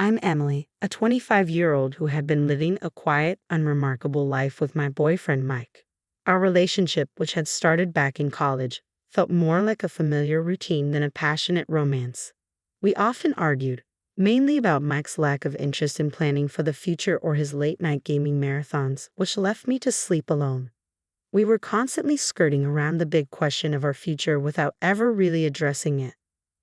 I'm Emily, a 25-year-old who had been living a quiet, unremarkable life with my boyfriend Mike. Our relationship, which had started back in college, felt more like a familiar routine than a passionate romance. We often argued, mainly about Mike's lack of interest in planning for the future or his late-night gaming marathons, which left me to sleep alone. We were constantly skirting around the big question of our future without ever really addressing it.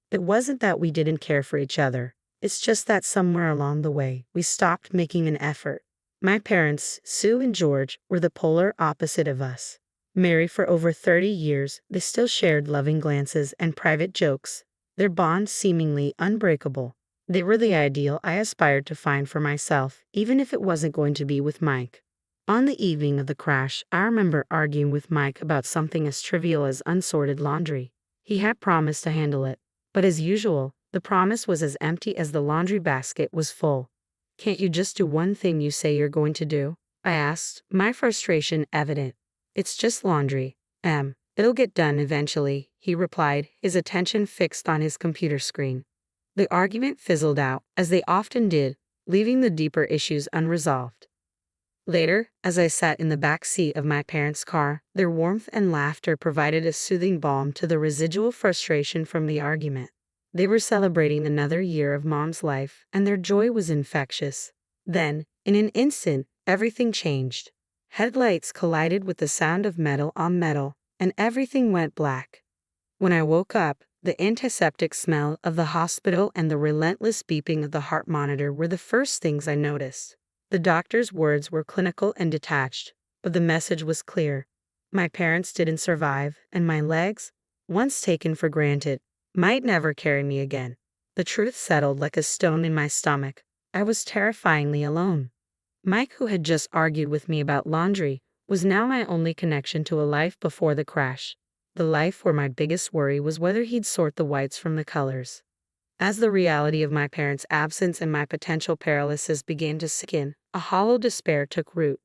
It wasn't that we didn't care for each other. It's just that somewhere along the way, we stopped making an effort. My parents, Sue and George, were the polar opposite of us. Married for over 30 years, they still shared loving glances and private jokes, their bond seemingly unbreakable. They were the ideal I aspired to find for myself, even if it wasn't going to be with Mike. On the evening of the crash, I remember arguing with Mike about something as trivial as unsorted laundry. He had promised to handle it, but as usual, the promise was as empty as the laundry basket was full. "Can't you just do one thing you say you're going to do?" I asked, my frustration evident. "It's just laundry, Em. It'll get done eventually," he replied, his attention fixed on his computer screen. The argument fizzled out, as they often did, leaving the deeper issues unresolved. Later, as I sat in the back seat of my parents' car, their warmth and laughter provided a soothing balm to the residual frustration from the argument. They were celebrating another year of Mom's life, and their joy was infectious. Then, in an instant, everything changed. Headlights collided with the sound of metal on metal, and everything went black. When I woke up, the antiseptic smell of the hospital and the relentless beeping of the heart monitor were the first things I noticed. The doctor's words were clinical and detached, but the message was clear. My parents didn't survive, and my legs, once taken for granted, might never carry me again. The truth settled like a stone in my stomach. I was terrifyingly alone. Mike, who had just argued with me about laundry, was now my only connection to a life before the crash. The life where my biggest worry was whether he'd sort the whites from the colors. As the reality of my parents' absence and my potential paralysis began to sink in, a hollow despair took root.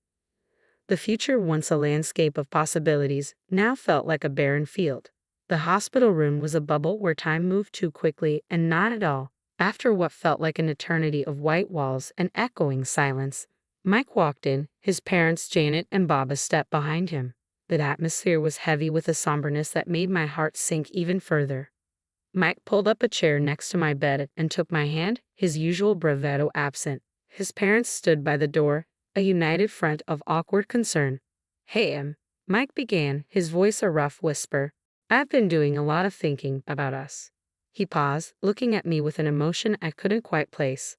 The future, once a landscape of possibilities, now felt like a barren field. The hospital room was a bubble where time moved too quickly and not at all. After what felt like an eternity of white walls and echoing silence, Mike walked in, his parents Janet and Bob a step behind him. The atmosphere was heavy with a somberness that made my heart sink even further. Mike pulled up a chair next to my bed and took my hand, his usual bravado absent. His parents stood by the door, a united front of awkward concern. "Hey, Em," Mike began, his voice a rough whisper. "I've been doing a lot of thinking about us." He paused, looking at me with an emotion I couldn't quite place.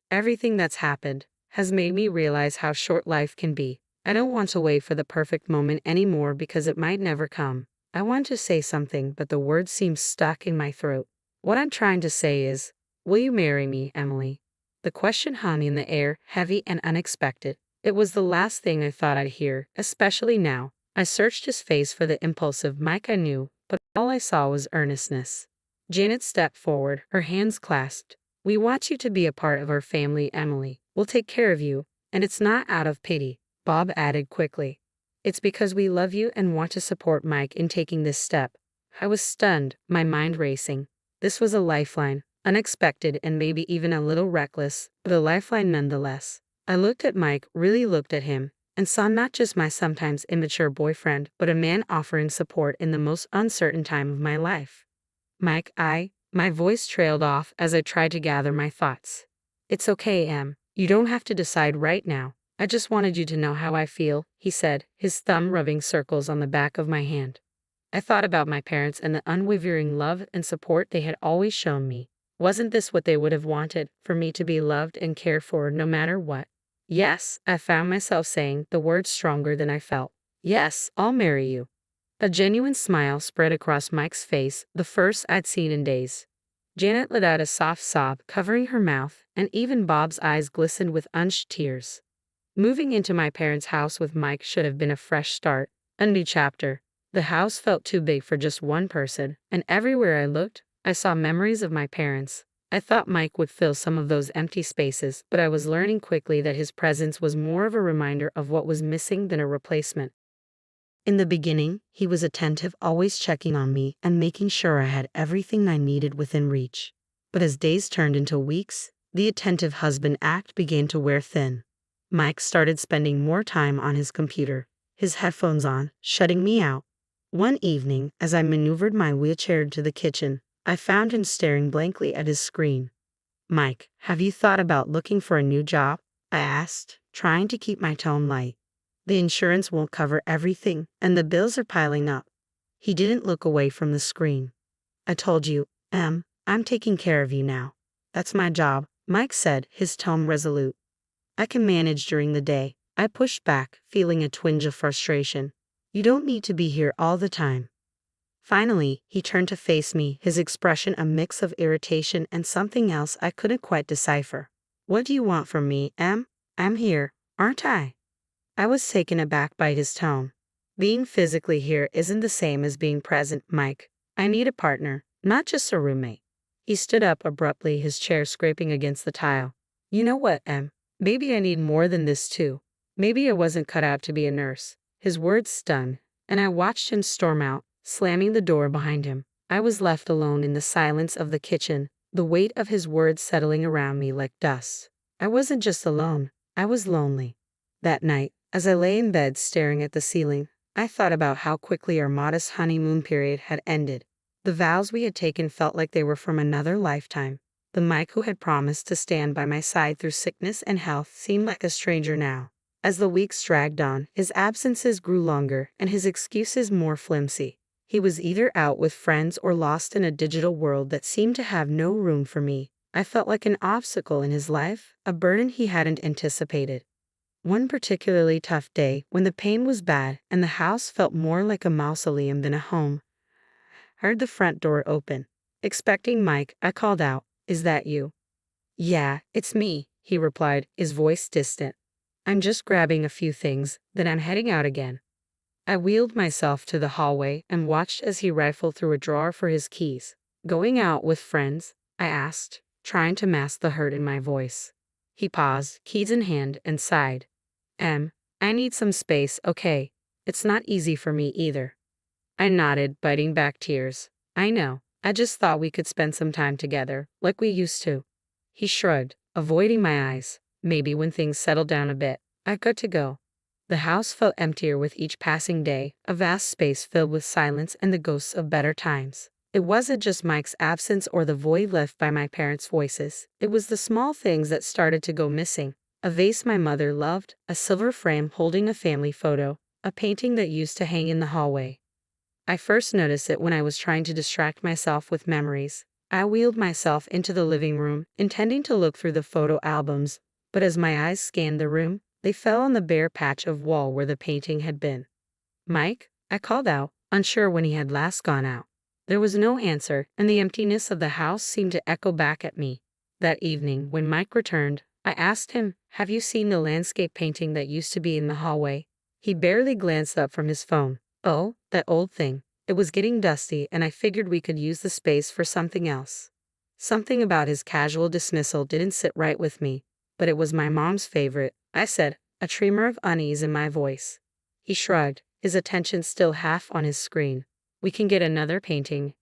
Everything that's happened, has made me realize how short life can be. I don't want to wait for the perfect moment anymore because it might never come. I want to say something, but the words seem stuck in my throat. What I'm trying to say is, will you marry me, Emily? The question hung in the air, heavy and unexpected. It was the last thing I thought I'd hear, especially now. I searched his face for the impulsive Mike I knew, but all I saw was earnestness. Janet stepped forward, her hands clasped. "We want you to be a part of our family, Emily. We'll take care of you, and it's not out of pity," Bob added quickly. "It's because we love you and want to support Mike in taking this step." I was stunned, my mind racing. This was a lifeline, unexpected and maybe even a little reckless, but a lifeline nonetheless. I looked at Mike, really looked at him, and saw not just my sometimes immature boyfriend, but a man offering support in the most uncertain time of my life. "Mike, my voice trailed off as I tried to gather my thoughts. "It's okay, Em. You don't have to decide right now. I just wanted you to know how I feel," he said, his thumb rubbing circles on the back of my hand. I thought about my parents and the unwavering love and support they had always shown me. Wasn't this what they would have wanted, for me to be loved and cared for no matter what? "Yes," I found myself saying, the words stronger than I felt. "Yes, I'll marry you." A genuine smile spread across Mike's face, the first I'd seen in days. Janet let out a soft sob, covering her mouth, and even Bob's eyes glistened with unshed tears. Moving into my parents' house with Mike should have been a fresh start, a new chapter. The house felt too big for just one person, and everywhere I looked, I saw memories of my parents. I thought Mike would fill some of those empty spaces, but I was learning quickly that his presence was more of a reminder of what was missing than a replacement. In the beginning, he was attentive, always checking on me and making sure I had everything I needed within reach. But as days turned into weeks, The attentive husband act began to wear thin. Mike started spending more time on his computer, his headphones on, shutting me out. One evening, as I maneuvered my wheelchair to the kitchen, I found him staring blankly at his screen. "Mike, have you thought about looking for a new job?" I asked, trying to keep my tone light. "The insurance won't cover everything, and the bills are piling up." He didn't look away from the screen. "I told you, I'm taking care of you now. That's my job," Mike said, his tone resolute. "I can manage during the day." I pushed back, feeling a twinge of frustration. "You don't need to be here all the time." Finally, he turned to face me, his expression a mix of irritation and something else I couldn't quite decipher. "What do you want from me, Em? I'm here, aren't I?" I was taken aback by his tone. "Being physically here isn't the same as being present, Mike. I need a partner, not just a roommate." He stood up abruptly, his chair scraping against the tile. "You know what, Em? Maybe I need more than this too. Maybe I wasn't cut out to be a nurse." His words stung, and I watched him storm out, slamming the door behind him. I was left alone in the silence of the kitchen, the weight of his words settling around me like dust. I wasn't just alone, I was lonely. That night, as I lay in bed staring at the ceiling, I thought about how quickly our modest honeymoon period had ended. The vows we had taken felt like they were from another lifetime. The Mike who had promised to stand by my side through sickness and health seemed like a stranger now. As the weeks dragged on, his absences grew longer and his excuses more flimsy. He was either out with friends or lost in a digital world that seemed to have no room for me. I felt like an obstacle in his life, a burden he hadn't anticipated. One particularly tough day, when the pain was bad and the house felt more like a mausoleum than a home, I heard the front door open. Expecting Mike, I called out, "Is that you?" "Yeah, it's me," he replied, his voice distant. "I'm just grabbing a few things, then I'm heading out again." I wheeled myself to the hallway and watched as he rifled through a drawer for his keys. "Going out with friends?" I asked, trying to mask the hurt in my voice. He paused, keys in hand, and sighed. I need some space, okay? It's not easy for me either." I nodded, biting back tears. "I know. I just thought we could spend some time together, like we used to." He shrugged, avoiding my eyes. "Maybe when things settle down a bit, I've got to go." The house felt emptier with each passing day, a vast space filled with silence and the ghosts of better times. It wasn't just Mike's absence or the void left by my parents' voices. It was the small things that started to go missing. A vase my mother loved, a silver frame holding a family photo, a painting that used to hang in the hallway. I first noticed it when I was trying to distract myself with memories. I wheeled myself into the living room, intending to look through the photo albums, but as my eyes scanned the room, they fell on the bare patch of wall where the painting had been. "Mike?" I called out, unsure when he had last gone out. There was no answer, and the emptiness of the house seemed to echo back at me. That evening, when Mike returned, I asked him, "Have you seen the landscape painting that used to be in the hallway?" He barely glanced up from his phone. "Oh, that old thing. It was getting dusty, and I figured we could use the space for something else." Something about his casual dismissal didn't sit right with me, but it was my mom's favorite, I said, a tremor of unease in my voice. He shrugged, his attention still half on his screen. "We can get another painting.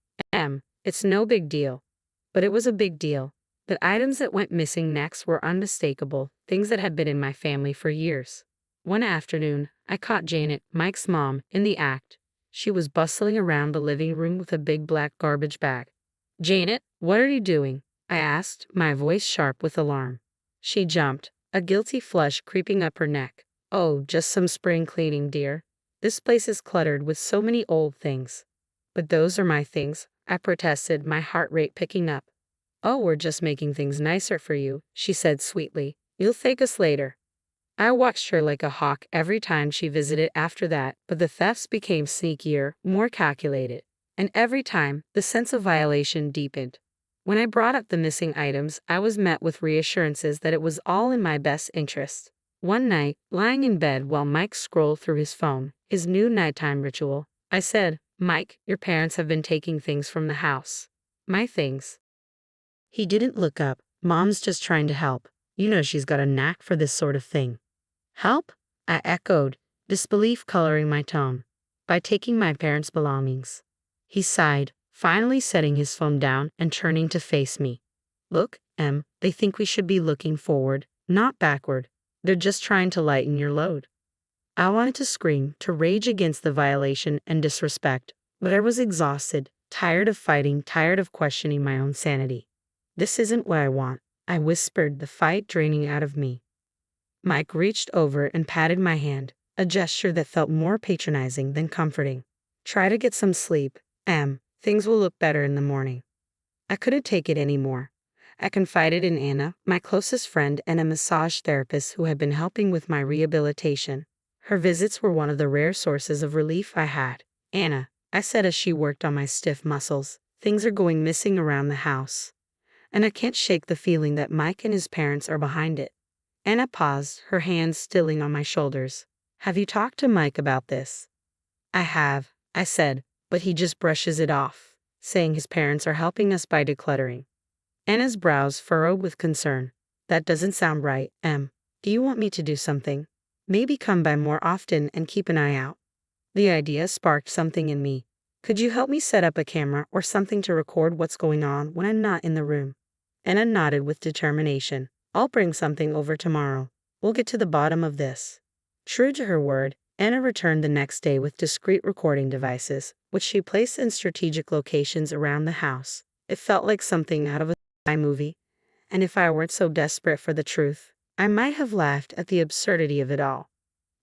It's no big deal." But it was a big deal. The items that went missing next were unmistakable, things that had been in my family for years. One afternoon, I caught Janet, Mike's mom, in the act. She was bustling around the living room with a big black garbage bag. "Janet, what are you doing?" I asked, my voice sharp with alarm. She jumped, a guilty flush creeping up her neck. "Oh, just some spring cleaning, dear. This place is cluttered with so many old things." "But those are my things," I protested, my heart rate picking up. "Oh, we're just making things nicer for you," she said sweetly. "You'll thank us later." I watched her like a hawk every time she visited after that, but the thefts became sneakier, more calculated. And every time, the sense of violation deepened. When I brought up the missing items, I was met with reassurances that it was all in my best interest. One night, lying in bed while Mike scrolled through his phone, his new nighttime ritual, I said, "Mike, your parents have been taking things from the house." "My things?" He didn't look up. "Mom's just trying to help. You know she's got a knack for this sort of thing." "Help?" I echoed, disbelief coloring my tone. "By taking my parents' belongings." He sighed, finally setting his phone down and turning to face me. Look, they think we should be looking forward, not backward. They're just trying to lighten your load. I wanted to scream, to rage against the violation and disrespect, but I was exhausted, tired of fighting, tired of questioning my own sanity. This isn't what I want, I whispered, the fight draining out of me. Mike reached over and patted my hand, a gesture that felt more patronizing than comforting. Try to get some sleep, things will look better in the morning. I couldn't take it anymore. I confided in Anna, my closest friend and a massage therapist who had been helping with my rehabilitation. Her visits were one of the rare sources of relief I had. Anna, I said as she worked on my stiff muscles, things are going missing around the house. And I can't shake the feeling that Mike and his parents are behind it. Anna paused, her hands stilling on my shoulders. Have you talked to Mike about this? I have, I said, but he just brushes it off, saying his parents are helping us by decluttering. Anna's brows furrowed with concern. That doesn't sound right, Em. Do you want me to do something? Maybe come by more often and keep an eye out. The idea sparked something in me. Could you help me set up a camera or something to record what's going on when I'm not in the room? Anna nodded with determination. I'll bring something over tomorrow. We'll get to the bottom of this. True to her word, Anna returned the next day with discreet recording devices, which she placed in strategic locations around the house. It felt like something out of a movie, and if I weren't so desperate for the truth, I might have laughed at the absurdity of it all.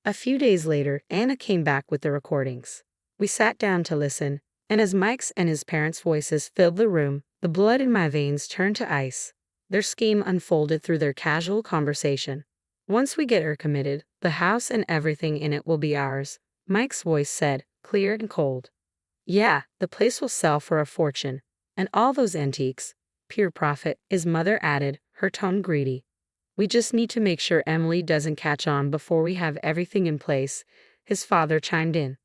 A few days later, Anna came back with the recordings. We sat down to listen, and as Mike's and his parents' voices filled the room, the blood in my veins turned to ice. Their scheme unfolded through their casual conversation. Once we get her committed, the house and everything in it will be ours, Mike's voice said, clear and cold. Yeah, the place will sell for a fortune. And all those antiques. Pure profit, his mother added, her tone greedy. We just need to make sure Emily doesn't catch on before we have everything in place, his father chimed in.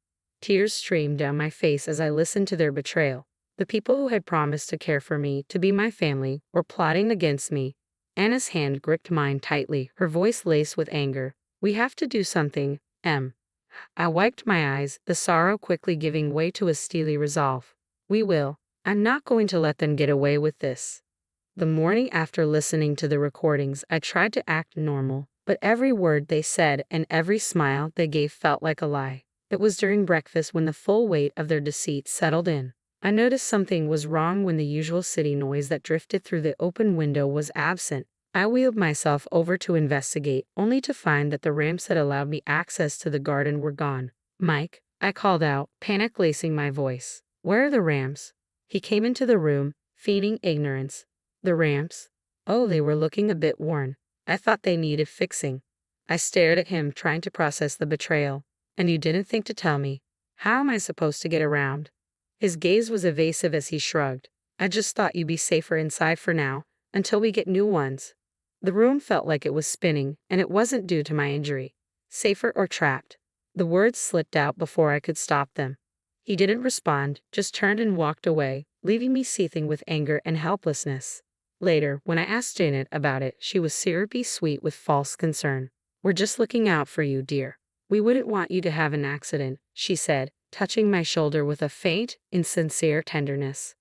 Tears streamed down my face as I listened to their betrayal. The people who had promised to care for me, to be my family, were plotting against me. Anna's hand gripped mine tightly, her voice laced with anger. We have to do something, Em. I wiped my eyes, the sorrow quickly giving way to a steely resolve. We will. I'm not going to let them get away with this. The morning after listening to the recordings, I tried to act normal, but every word they said and every smile they gave felt like a lie. It was during breakfast when the full weight of their deceit settled in. I noticed something was wrong when the usual city noise that drifted through the open window was absent. I wheeled myself over to investigate, only to find that the ramps that allowed me access to the garden were gone. Mike, I called out, panic lacing my voice. Where are the ramps? He came into the room, feigning ignorance. The ramps? Oh, they were looking a bit worn. I thought they needed fixing. I stared at him, trying to process the betrayal. And you didn't think to tell me. How am I supposed to get around? His gaze was evasive as he shrugged. I just thought you'd be safer inside for now, until we get new ones. The room felt like it was spinning, and it wasn't due to my injury. Safer or trapped? The words slipped out before I could stop them. He didn't respond, just turned and walked away, leaving me seething with anger and helplessness. Later, when I asked Janet about it, she was syrupy sweet with false concern. We're just looking out for you, dear. We wouldn't want you to have an accident, she said, touching my shoulder with a faint, insincere tenderness.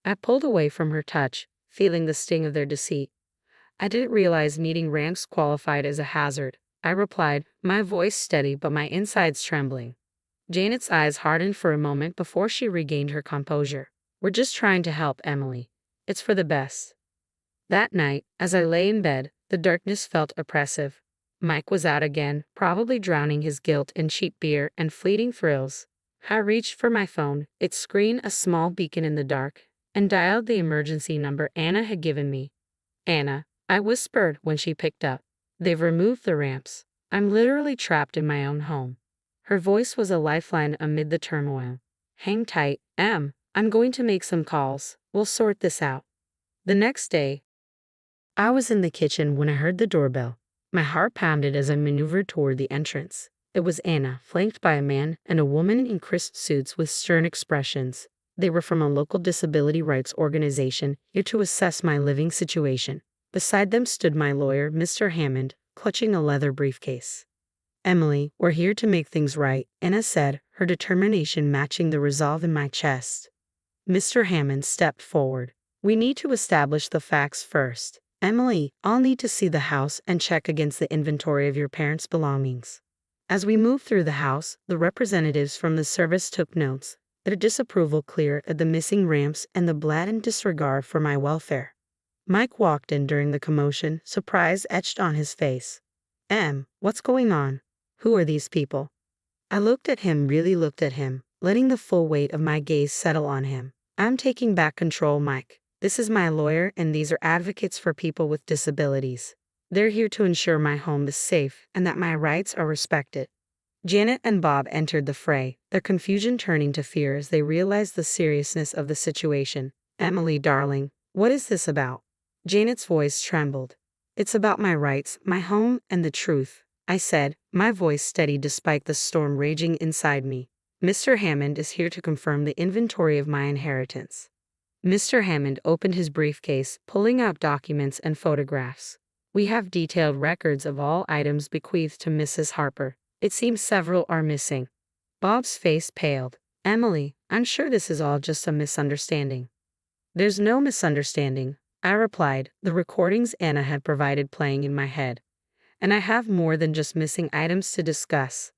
I pulled away from her touch, feeling the sting of their deceit. I didn't realize needing ramps qualified as a hazard. I replied, my voice steady but my insides trembling. Janet's eyes hardened for a moment before she regained her composure. We're just trying to help, Emily. It's for the best. That night, as I lay in bed, the darkness felt oppressive. Mike was out again, probably drowning his guilt in cheap beer and fleeting thrills. I reached for my phone, its screen a small beacon in the dark, and dialed the emergency number Anna had given me. Anna, I whispered when she picked up. They've removed the ramps. I'm literally trapped in my own home. Her voice was a lifeline amid the turmoil. Hang tight, Em. I'm going to make some calls. We'll sort this out. The next day, I was in the kitchen when I heard the doorbell. My heart pounded as I maneuvered toward the entrance. It was Anna, flanked by a man and a woman in crisp suits with stern expressions. They were from a local disability rights organization here to assess my living situation. Beside them stood my lawyer, Mr. Hammond, clutching a leather briefcase. Emily, we're here to make things right, Anna said, her determination matching the resolve in my chest. Mr. Hammond stepped forward. We need to establish the facts first. Emily, I'll need to see the house and check against the inventory of your parents' belongings. As we moved through the house, the representatives from the service took notes, their disapproval clear at the missing ramps and the blatant disregard for my welfare. Mike walked in during the commotion, surprise etched on his face. What's going on? Who are these people? I really looked at him, letting the full weight of my gaze settle on him. I'm taking back control, Mike. This is my lawyer, and these are advocates for people with disabilities. They're here to ensure my home is safe and that my rights are respected. Janet and Bob entered the fray, their confusion turning to fear as they realized the seriousness of the situation. Emily, darling, what is this about? Janet's voice trembled. It's about my rights, my home, and the truth, I said, my voice steady despite the storm raging inside me. Mr. Hammond is here to confirm the inventory of my inheritance. Mr. Hammond opened his briefcase, pulling out documents and photographs. We have detailed records of all items bequeathed to Mrs. Harper. It seems several are missing. Bob's face paled. Emily, I'm sure this is all just a misunderstanding. There's no misunderstanding, I replied, the recordings Anna had provided playing in my head. And I have more than just missing items to discuss.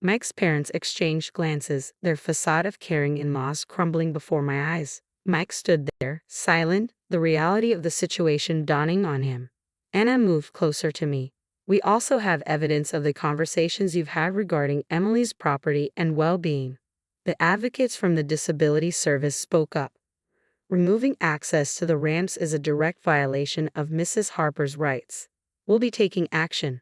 Mike's parents exchanged glances, their facade of caring in-laws crumbling before my eyes. Mike stood there, silent, the reality of the situation dawning on him. Anna moved closer to me. We also have evidence of the conversations you've had regarding Emily's property and well-being. The advocates from the Disability Service spoke up. Removing access to the ramps is a direct violation of Mrs. Harper's rights. We'll be taking action.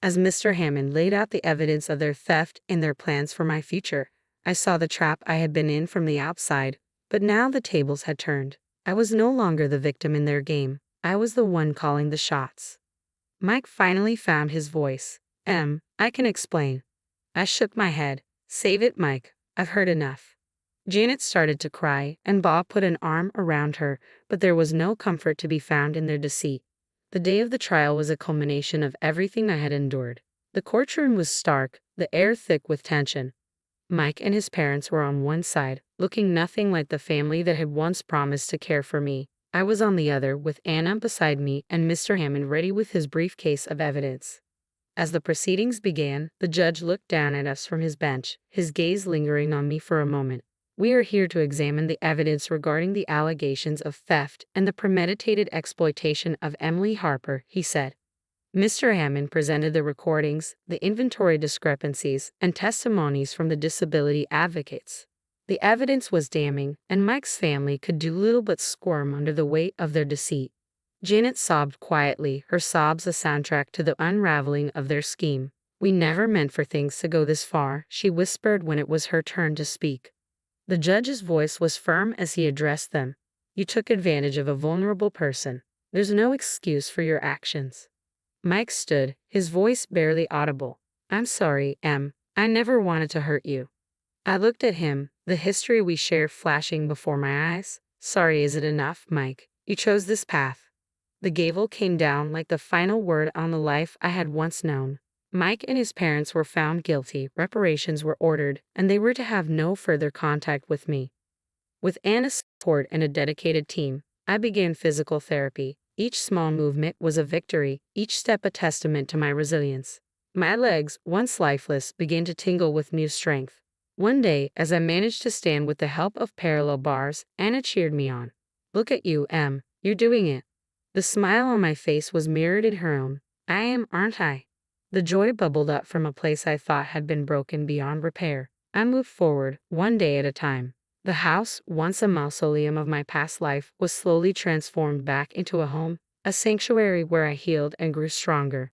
As Mr. Hammond laid out the evidence of their theft and their plans for my future, I saw the trap I had been in from the outside, but now the tables had turned. I was no longer the victim in their game. I was the one calling the shots. Mike finally found his voice. I can explain. I shook my head. Save it, Mike. I've heard enough. Janet started to cry, and Bob put an arm around her, but there was no comfort to be found in their deceit. The day of the trial was a culmination of everything I had endured. The courtroom was stark, the air thick with tension. Mike and his parents were on one side, looking nothing like the family that had once promised to care for me. I was on the other, with Anna beside me and Mr. Hammond ready with his briefcase of evidence. As the proceedings began, the judge looked down at us from his bench, his gaze lingering on me for a moment. We are here to examine the evidence regarding the allegations of theft and the premeditated exploitation of Emily Harper, he said. Mr. Hammond presented the recordings, the inventory discrepancies, and testimonies from the disability advocates. The evidence was damning, and Mike's family could do little but squirm under the weight of their deceit. Janet sobbed quietly, her sobs a soundtrack to the unraveling of their scheme. We never meant for things to go this far, she whispered when it was her turn to speak. The judge's voice was firm as he addressed them. You took advantage of a vulnerable person. There's no excuse for your actions. Mike stood, his voice barely audible. I'm sorry, I never wanted to hurt you. I looked at him, the history we shared flashing before my eyes. Sorry, is it enough, Mike? You chose this path. The gavel came down like the final word on the life I had once known. Mike and his parents were found guilty, reparations were ordered, and they were to have no further contact with me. With Anna's support and a dedicated team, I began physical therapy. Each small movement was a victory, each step a testament to my resilience. My legs, once lifeless, began to tingle with new strength. One day, as I managed to stand with the help of parallel bars, Anna cheered me on. Look at you, you're doing it. The smile on my face was mirrored in her own. I am, aren't I? The joy bubbled up from a place I thought had been broken beyond repair. I moved forward, one day at a time. The house, once a mausoleum of my past life, was slowly transformed back into a home, a sanctuary where I healed and grew stronger.